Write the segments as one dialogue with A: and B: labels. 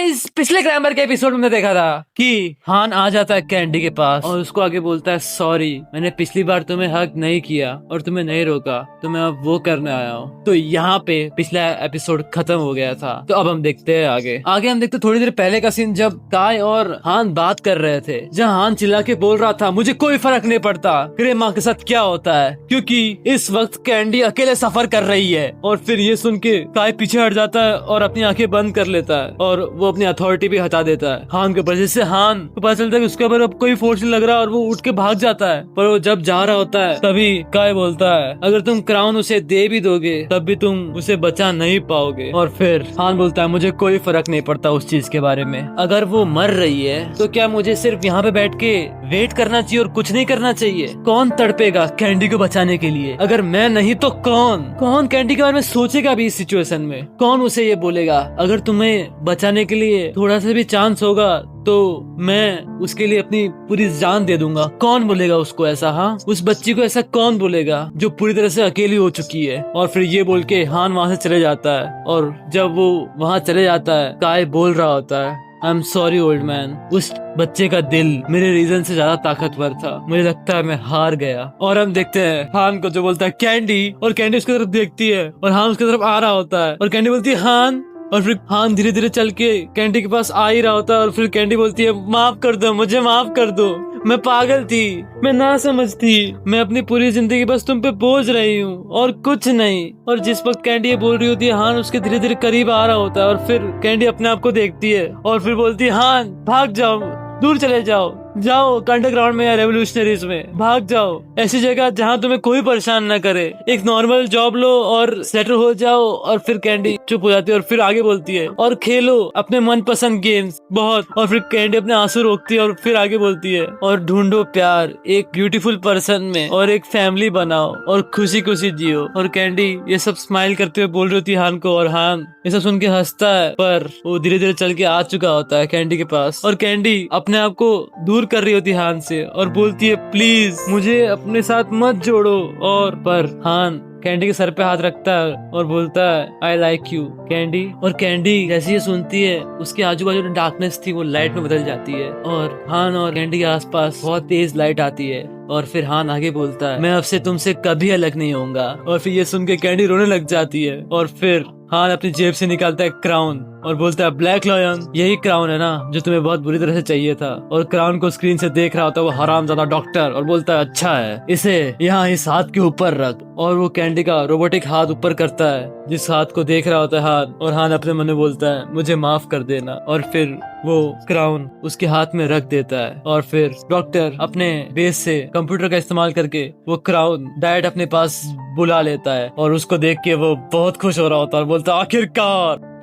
A: Guys पिछले grammar के episode में देखा था कि हान आ जाता है कैंडी के पास और उसको आगे बोलता है सॉरी मैंने पिछली बार तुम्हें हक नहीं किया और तुम्हें नहीं रोका तो मैं अब वो करने आया हूँ। तो यहाँ पे पिछला एपिसोड खत्म हो गया था। तो अब हम देखते हैं आगे हम देखते थोड़ी देर पहले का सीन जब काय और हान बात कर रहे थे, जहाँ हान चिल्ला के बोल रहा था मुझे कोई फर्क नहीं पड़ता क्रेमा के साथ क्या होता है क्योंकि इस वक्त कैंडी अकेले सफर कर रही है। और फिर ये सुन के काय पीछे हट जाता है और अपनी आंखें बंद कर लेता है और वो अपनी अथॉरिटी भी हटा देता है हान के ऊपर, जिससे हान को पता चलता है कि उसके ऊपर अब कोई फोर्स नहीं लग रहा और वो उठ के भाग जाता है। पर वो जब जा रहा होता है तभी काय बोलता है अगर तुम क्राउन उसे दे भी दोगे तब भी तुम उसे बचा नहीं पाओगे। और फिर हान बोलता है मुझे कोई फर्क नहीं पड़ता उस चीज के बारे में, अगर वो मर रही है तो क्या मुझे सिर्फ यहाँ पे बैठ के वेट करना चाहिए और कुछ नहीं करना चाहिए? कौन तड़पेगा कैंडी को बचाने के लिए? अगर मैं नहीं तो कौन कैंडी के बारे में सोचेगा भी इस सिचुएशन में? कौन उसे ये बोलेगा अगर तुम्हें बचाने के लिए थोड़ा सा भी चांस होगा तो मैं उसके लिए अपनी पूरी जान दे दूंगा? कौन बोलेगा उसको ऐसा? हाँ, उस बच्ची को ऐसा कौन बोलेगा जो पूरी तरह से अकेली हो चुकी है? और फिर ये बोल के हान वहाँ से चले जाता है और जब वो वहाँ चले जाता है काय बोल रहा होता है I am sorry old man, उस बच्चे का दिल मेरे रीजन से ज्यादा ताकतवर था, मुझे लगता है मैं हार गया। और हम देखते हैं हान को जो बोलता है कैंडी, और कैंडी उसकी तरफ देखती है और हान उसकी तरफ आ रहा होता है और कैंडी बोलती है हान, और फिर हान धीरे धीरे चल के कैंडी के पास आ ही रहा होता है और फिर कैंडी बोलती है माफ कर दो, मुझे माफ कर दो, मैं पागल थी, मैं ना समझ थी, मैं अपनी पूरी जिंदगी बस तुम पे बोझ रही हूँ और कुछ नहीं। और जिस वक्त कैंडी ये बोल रही होती है हान उसके धीरे धीरे करीब आ रहा होता है और फिर कैंडी अपने आप को देखती है और फिर बोलती है हान भाग जाओ, दूर चले जाओ अंडरग्राउंड में या रेवोल्यूशनरीज में भाग जाओ, ऐसी जगह जहाँ तुम्हें कोई परेशान न करे, एक नॉर्मल जॉब लो और सेटल हो जाओ। और फिर कैंडी चुप हो जाती है और फिर आगे बोलती है और खेलो अपने मनपसंद गेम्स बहुत। और फिर कैंडी अपने आंसू रोकती है और फिर आगे बोलती है और ढूंढो प्यार एक ब्यूटीफुल पर्सन में और एक फैमिली बनाओ और खुशी खुशी जियो। और कैंडी ये सब स्माइल करते हुए बोल रही होती है हान को और हान ये सब सुन के हंसता है, पर वो धीरे धीरे चल के आ चुका होता है कैंडी के पास और कैंडी अपने आप को दूर कर रही होती है हान से और बोलती है प्लीज मुझे अपने साथ मत जोड़ो। और पर हान कैंडी के सर पे हाथ रखता है और बोलता है आई लाइक यू कैंडी। और कैंडी जैसे ही सुनती है उसके आजू बाजू डार्कनेस थी वो लाइट में बदल जाती है और हान और कैंडी के आसपास बहुत तेज लाइट आती है। और फिर हान आगे बोलता है मैं अब से तुमसे कभी अलग नहीं होऊंगा। और फिर ये सुन के कैंडी रोने लग जाती है और फिर हान अपनी जेब से निकालता है क्राउन और बोलता है ब्लैक लायन, यही क्राउन है ना जो तुम्हें बहुत बुरी तरह से चाहिए था। और क्राउन को स्क्रीन से देख रहा होता है वो हरामजादा डॉक्टर और बोलता है अच्छा है, इसे यहाँ इस हाथ के ऊपर रख। और वो कैंडी का रोबोटिक हाथ ऊपर करता है जिस हाथ को देख रहा होता है हान, और हान अपने मन में बोलता है मुझे माफ कर देना। और फिर वो क्राउन उसके हाथ में रख देता है और फिर डॉक्टर अपने बेस से कंप्यूटर का इस्तेमाल करके वो क्राउन डायरेक्ट अपने पास बुला लेता है और उसको देख के वो बहुत खुश हो रहा होता है और बोलता है आखिरकार।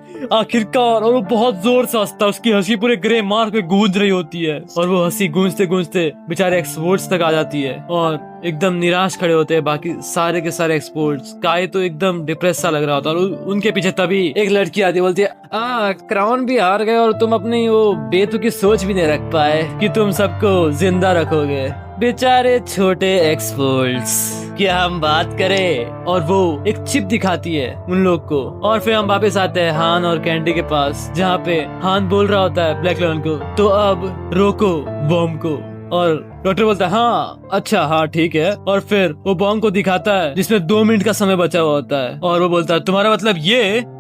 A: और वो बहुत जोर से हंसता है, उसकी हंसी पूरे ग्रे मार्क में गूंज रही होती है और वो हंसी गूंजते गूंजते बेचारे एक्सपोर्ट्स तक आ जाती है और एकदम निराश खड़े होते हैं बाकी सारे के सारे एक्सपोर्ट्स। काय तो एकदम डिप्रेस सा लग रहा होता है और उनके पीछे तभी एक लड़की आती है, बोलती है क्राउन भी हार गए और तुम अपनी वो बेतुकी सोच भी नहीं रख पाए कि तुम सबको जिंदा रखोगे, बेचारे छोटे एक्सपोर्ट्स, क्या हम बात करें? और वो एक चिप दिखाती है उन लोग को और फिर हम वापस आते हैं हान और कैंडी के पास, जहाँ पे हान बोल रहा होता है ब्लैक लायन को तो अब रोको बॉम्ब को। और डॉक्टर बोलता है हाँ अच्छा हाँ ठीक है। और फिर वो बॉम्ब को दिखाता है जिसमें 2 मिनट का समय बचा हुआ होता है और वो बोलता है तुम्हारा मतलब ये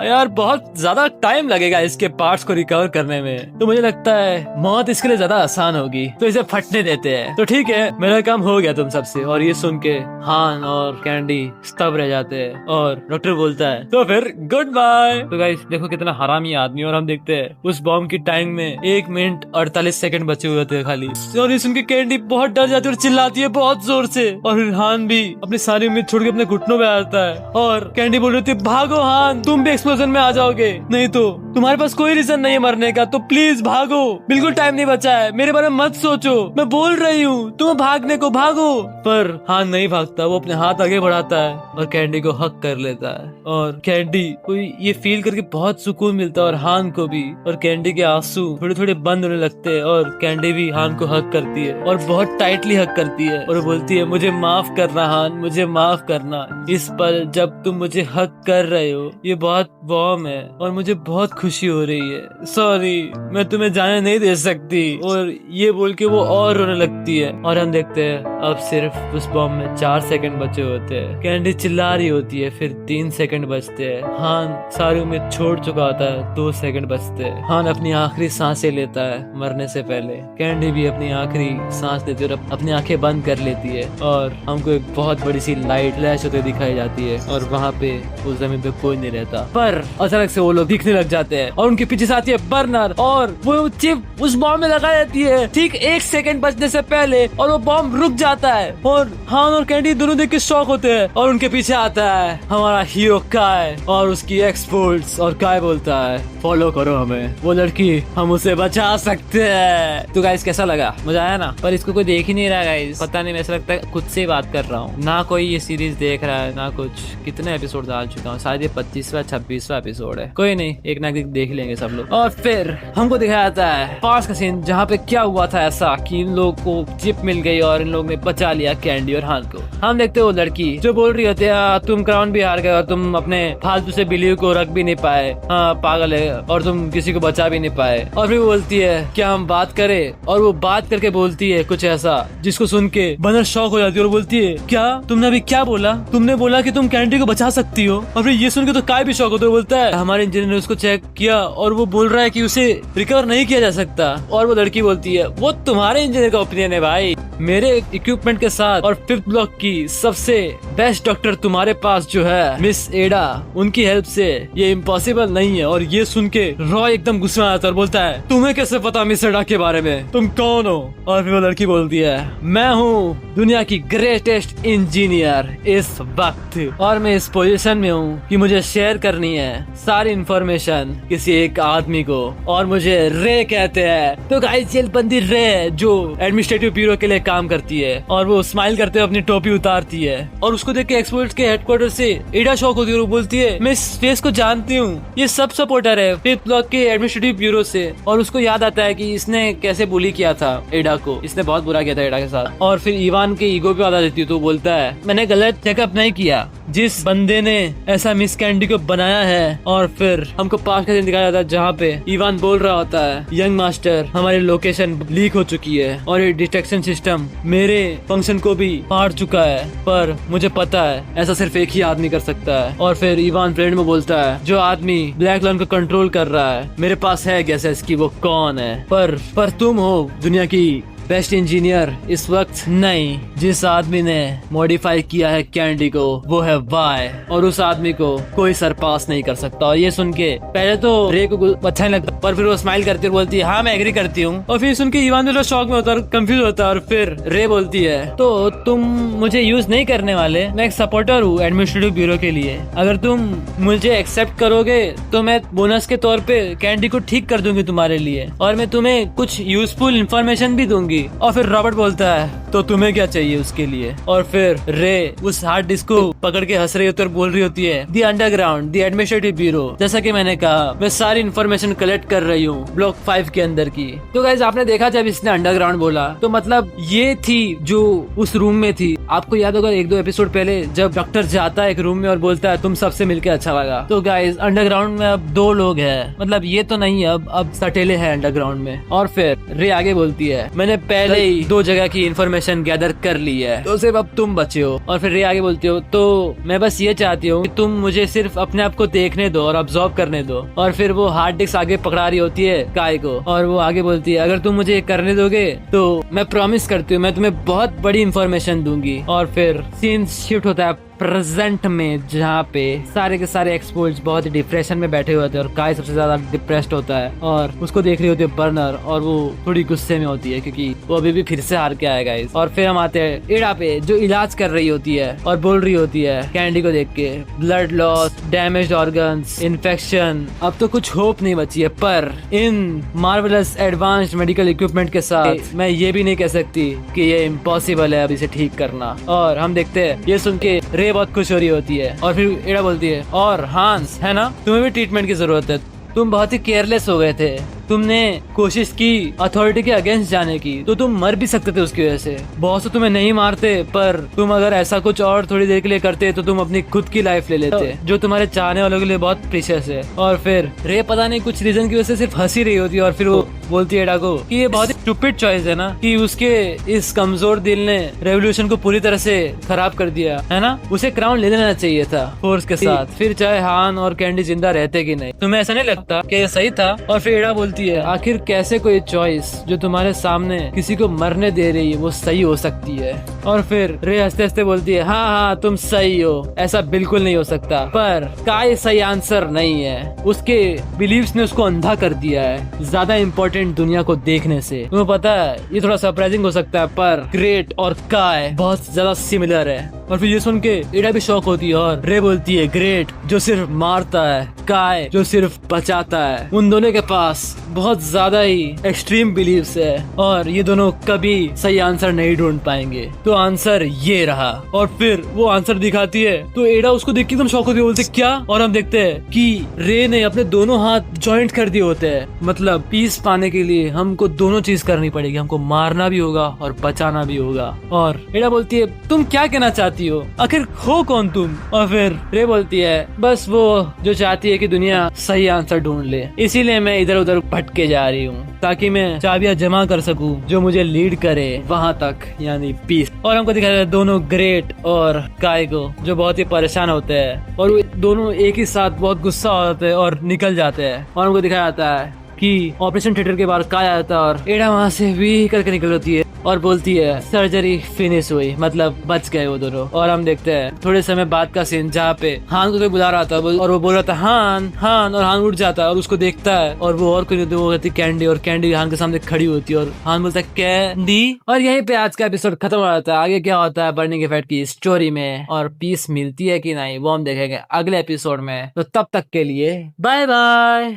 A: यार बहुत ज्यादा टाइम लगेगा इसके पार्ट्स को रिकवर करने में, तो मुझे लगता है मौत इसके लिए ज्यादा आसान होगी, तो इसे फटने देते हैं। तो ठीक है मेरा काम हो गया तुम सबसे। और ये सुन के हान और कैंडी स्तब्ध रह जाते हैं और डॉक्टर बोलता है तो फिर गुड बाय। तो गाइस देखो कितना हरामी आदमी। और हम देखते हैं उस बॉम्ब की टाइम में 1 मिनट 48 सेकंड बचे हुए थे खाली। और ये सुन के कैंडी बहुत डर जाती है और चिल्लाती है बहुत जोर से। और फिर हान भी अपनी सारी उम्मीद छोड़ के अपने घुटनों पे आता है और कैंडी बोल रही थी भागो हान, तुम भी एक्सप्लोजन में आ जाओगे, नहीं तो तुम्हारे पास कोई रीजन नहीं है मरने का, तो प्लीज भागो, बिल्कुल टाइम नहीं बचा है, मेरे बारे में मत सोचो, मैं बोल रही हूँ तुम्हें भागने को, भागो। पर हान नहीं भागता, वो अपने हाथ आगे बढ़ाता है और कैंडी को हक कर लेता है और कैंडी को ये फील करके बहुत सुकून मिलता है और हान को भी। और कैंडी के आंसू थोड़े थोड़े बंद होने लगते हैं और कैंडी भी हान को हक करती है और बहुत टाइटली हक करती है और बोलती है मुझे माफ करना हान, मुझे माफ करना, इस पल जब तुम मुझे हक कर रहे हो ये बहुत वार्म है और मुझे बहुत खुशी हो रही है, सॉरी मैं तुम्हें जाने नहीं दे सकती। और ये बोल के वो और रोने लगती है। और हम देखते हैं अब सिर्फ उस बॉम्ब में 4 सेकंड बचे होते हैं। कैंडी चिल्ला रही होती है, फिर 3 सेकंड बचते हैं। हान सारी उम्मीद छोड़ चुका होता है, 2 सेकंड बचते हैं। हान अपनी आखिरी सांसें लेता है मरने से पहले। कैंडी भी अपनी आखिरी सांस लेती है और अपनी आंखें बंद कर लेती है। और हमको एक बहुत बड़ी सी लाइट फ्लैश होते दिखाई जाती है और वहाँ पे उस जमीन पे कोई नहीं रहता। पर अचानक से वो लोग दिखने लग जाते हैं और उनके पीछे से आती है बर्नर और वो चिप उस बॉम्ब में लगा देती है ठीक 1 सेकंड बचने से पहले। और वो बॉम्ब रुक जाता है और हान और कैंडी दोनों देख के शॉक होते हैं। और उनके पीछे आता है हमारा हीरो काय और उसकी एक्सपोर्ट्स। और काय बोलता है फॉलो करो हमें, वो लड़की हम उसे बचा सकते हैं। तो गाइस कैसा लगा? मजा आया ना? पर इसको कोई देख ही नहीं रहा गाइस, पता नहीं, ऐसा लगता है खुद से बात कर रहा हूँ ना। कोई ये सीरीज देख रहा है ना कुछ। कितने एपिसोड डाल चुका हूँ, शायद ये 25वां 26वां एपिसोड है। कोई नहीं, एक ना एक देख लेंगे सब लोग। और फिर हमको दिखाया जाता है पास का सीन जहाँ पे क्या हुआ था ऐसा कि इन लोग को चिप मिल गई और इन लोग ने बचा लिया कैंडी और हान को। हम देखते हो लड़की जो बोल रही होती है तुम क्राउन भी हार गए और तुम अपने फालतू से बिलीव को रख भी नहीं पाए, हाँ पागल है, और तुम किसी को बचा भी नहीं पाए। और फिर वो बोलती है क्या हम बात करें? और वो बात करके बोलती है कुछ ऐसा जिसको सुन के बर्नर शॉक हो जाती है और बोलती है क्या तुमने अभी क्या बोला? तुमने बोला कि तुम कैंडी को बचा सकती हो? और फिर ये सुन के तो काय भी शॉक होता है, बोलता है हमारे इंजीनियर ने उसको चेक किया और वो बोल रहा है कि उसे रिकवर नहीं किया जा सकता। और वो लड़की बोलती है वो तुम्हारे इंजीनियर का ओपिनियन है भाई, मेरे इक्विपमेंट के साथ और 5th ब्लॉक की सबसे बेस्ट डॉक्टर तुम्हारे पास जो है मिस एडा, उनकी हेल्प से ये इम्पॉसिबल नहीं है। और ये सुन के रॉय एकदम गुस्सा में आता है और बोलता है तुम्हें कैसे पता मिस एडा के बारे में, तुम कौन हो? और फिर वो लड़की बोलती है मैं हूँ दुनिया की ग्रेटेस्ट इंजीनियर इस वक्त, और मैं इस पोजीशन में हूँ कि मुझे शेयर करनी है सारी इंफॉर्मेशन किसी एक आदमी को, और मुझे रे कहते हैं। तो गाइस जेलबंदी रे जो एडमिनिस्ट्रेटिव ब्यूरो के लिए काम करती है और वो स्माइल करते हुए अपनी टोपी उतारती है। और उसको देख के एक्सपर्ट्स के हेडक्वार्टर से एडा शॉक होती है और बोलती है मैं इस फेस को जानती हूँ, ये सब सपोर्टर है 5th ब्लॉक के एडमिनिस्ट्रेटिव ब्यूरो से। और उसको याद आता है कि इसने कैसे बुली किया था एडा को, इसने बहुत बुरा किया था एडा के साथ। और फिर इवान के ईगो पे आधा देती है तो बोलता है मैंने गलत चेकअप नहीं किया, जिस बंदे ने ऐसा मिस कैंडी को बनाया है। और फिर हमको पास का दिन दिखाया जाता है जहाँ पे इवान बोल रहा होता है यंग मास्टर हमारी लोकेशन लीक हो चुकी है और ये डिटेक्शन सिस्टम मेरे फंक्शन को भी फाड़ चुका है, पर मुझे पता है ऐसा सिर्फ एक ही आदमी कर सकता है। और फिर इवान फ्रेंड में बोलता है जो आदमी ब्लैक लॉन को कंट्रोल कर रहा है मेरे पास है गैसेस कि वो कौन है, पर तुम हो दुनिया की बेस्ट इंजीनियर इस वक्त नहीं। जिस आदमी ने मॉडिफाई किया है कैंडी को वो है वाई, और उस आदमी को कोई सरपास नहीं कर सकता। और ये सुन के पहले तो रे को अच्छा नहीं लगता, पर फिर वो स्माइल करती है और बोलती है हाँ मैं एग्री करती हूँ। और फिर सुन के इवान जो शॉक में होता है और कंफ्यूज होता है। और फिर रे बोलती है तो तुम मुझे यूज नहीं करने वाले, मैं एक सपोर्टर हूँ एडमिनिस्ट्रेटिव ब्यूरो के लिए, अगर तुम मुझे एक्सेप्ट करोगे तो मैं बोनस के तौर पे कैंडी को ठीक कर दूंगी तुम्हारे लिए, और मैं तुम्हें कुछ यूजफुल इंफॉर्मेशन भी दूंगी। और फिर रॉबर्ट बोलता है तो तुम्हें क्या चाहिए उसके लिए? और फिर रे उस हार्ड डिस्क को पकड़ के हंस रही होती है और बोल रही होती है the underground the administrative bureau, जैसा कि मैंने कहा मैं सारी इन्फॉर्मेशन कलेक्ट कर रही हूँ ब्लॉक 5 के अंदर की। तो गाइस आपने देखा जब इसने अंडरग्राउंड बोला तो मतलब ये थी जो उस रूम में थी। आपको याद होगा 1-2 एपिसोड पहले जब डॉक्टर जाता है एक रूम में और बोलता है तुम सबसे मिलकर अच्छा लगा। तो गाइस अंडरग्राउंड में अब 2 लोग हैं, मतलब ये तो नहीं है, अब सटेले हैं अंडरग्राउंड में। और फिर रे आगे बोलती है मैंने पहले ही 2 जगह की इन्फॉर्मेशन गैदर कर ली है, तो सिर्फ अब तुम बचे हो। और फिर रे आगे बोलती हो तो मैं बस ये चाहती हूँ कि तुम मुझे सिर्फ अपने आप को देखने दो और ऑब्जर्व करने दो। और फिर वो हार्ड डिस्क आगे पकड़ा रही होती है काय को, और वो आगे बोलती है अगर तुम मुझे करने दोगे तो मैं प्रॉमिस करती हूँ मैं तुम्हें बहुत बड़ी इन्फॉर्मेशन दूंगी। और फिर सीन शिफ्ट होता है प्रेजेंट में जहाँ पे सारे के सारे एक्सपर्ट्स बहुत ही डिप्रेशन में बैठे हुए थे और काय सबसे ज्यादा डिप्रेस्ड होता है और उसको देख रही होती है बर्नर, और वो थोड़ी गुस्से में होती है क्योंकि वो अभी भी फिर से हार के आएगा। और फिर हम आते हैं एडा पे जो इलाज कर रही होती है और बोल रही होती है कैंडी को देख के blood loss, damaged organs, infection, अब तो कुछ होप नहीं बची है, पर इन मार्वेलस एडवांस्ड मेडिकल इक्विपमेंट के साथ मैं ये भी नहीं कह सकती कि ये इम्पॉसिबल है अब इसे ठीक करना। और हम देखते हैं ये सुन के रे बहुत खुश हो रही होती है और फिर एडा बोलती है और हांस है ना, तुम्हें भी ट्रीटमेंट की जरूरत है, तुम बहुत ही केयरलेस हो गए थे तुमने कोशिश की अथॉरिटी के अगेंस्ट जाने की तो तुम मर भी सकते थे उसकी वजह से। बहुत से तुम्हें नहीं मारते, पर तुम अगर ऐसा कुछ और थोड़ी देर के लिए करते तो तुम अपनी खुद की लाइफ ले लेते, जो तुम्हारे चाहने वालों के लिए बहुत प्रीशियस है। और फिर रे पता नहीं कुछ रीजन की वजह से सिर्फ हंसी रही होती है, और फिर वो बोलती है डाको कि ये बहुत ही स्टूपिड चॉइस है ना, कि उसके इस कमजोर दिल ने रेवोल्यूशन को पूरी तरह से खराब कर दिया है ना, उसे क्राउन ले लेना चाहिए था फोर्स के साथ, फिर चाहे हान और कैंडी जिंदा रहते कि नहीं। तुम्हें ऐसा नहीं लगता कि ये सही था? और फिर एडा बोलती है आखिर कैसे कोई चॉइस जो तुम्हारे सामने किसी को मरने दे रही है वो सही हो सकती है। और फिर रे हंसते हंसते बोलती है हाँ हाँ तुम सही हो, ऐसा बिल्कुल नहीं हो सकता, पर काय सही आंसर नहीं है, उसके बिलीव्स ने उसको अंधा कर दिया है ज्यादा इम्पोर्टेंट दुनिया को देखने से। तुम्हें पता है ये थोड़ा सरप्राइजिंग हो सकता है, पर ग्रेट और काय बहुत ज्यादा सिमिलर है। और फिर ये सुन के एडा भी शॉक होती है और रे बोलती है ग्रेट जो सिर्फ मारता है, काय जो सिर्फ बचाता है। उन दोनों के पास बहुत ज्यादा ही एक्सट्रीम बिलीव्स है और ये दोनों कभी सही आंसर नहीं ढूंढ पाएंगे। तो आंसर ये रहा। और फिर वो आंसर दिखाती है तो एडा उसको देख के एकदम शॉक होती है, बोलते क्या? और हम देखते हैं कि रे ने अपने दोनों हाथ जॉइंट कर दिए होते हैं। मतलब पीस पाने के लिए हमको दोनों चीज करनी पड़ेगी, हमको मारना भी होगा और बचाना भी होगा। और एडा बोलती है तुम क्या कहना चाहती हो, आखिर हो कौन तुम? और फिर रे बोलती है बस वो जो चाहती है कि दुनिया सही आंसर ढूंढ ले, इसीलिए मैं इधर उधर भटके जा रही हूँ ताकि मैं चाबियां जमा कर सकूं जो मुझे लीड करे वहां तक, यानी पीस। और हमको दिखाया जाता है दोनों ग्रेट और काय को जो बहुत ही परेशान होते हैं और वो दोनों एक ही साथ बहुत गुस्सा होते हैं और निकल जाते हैं। और हमको दिखाया जाता है कि ऑपरेशन थिएटर के बाहर काय आता है और एडा वहाँ से भी करके निकल होती है और बोलती है सर्जरी फिनिश हुई, मतलब बच गए वो दोनों। और हम देखते हैं थोड़े समय बाद का सीन जहाँ पे हान को कोई बुला रहा था और वो बोल रहा था हान हान, और हान उठ जाता है और उसको देखता है और वो और कोई नहीं होती, वो कहती कैंडी, और कैंडी हान के सामने खड़ी होती है और हान बोलता है कैंडी। और यहीं पे आज का एपिसोड खत्म हो जाता है। आगे क्या होता है बर्निंग इफेक्ट की स्टोरी में और पीस मिलती है कि नहीं वो हम देखेंगे अगले एपिसोड में। तो तब तक के लिए बाय बाय।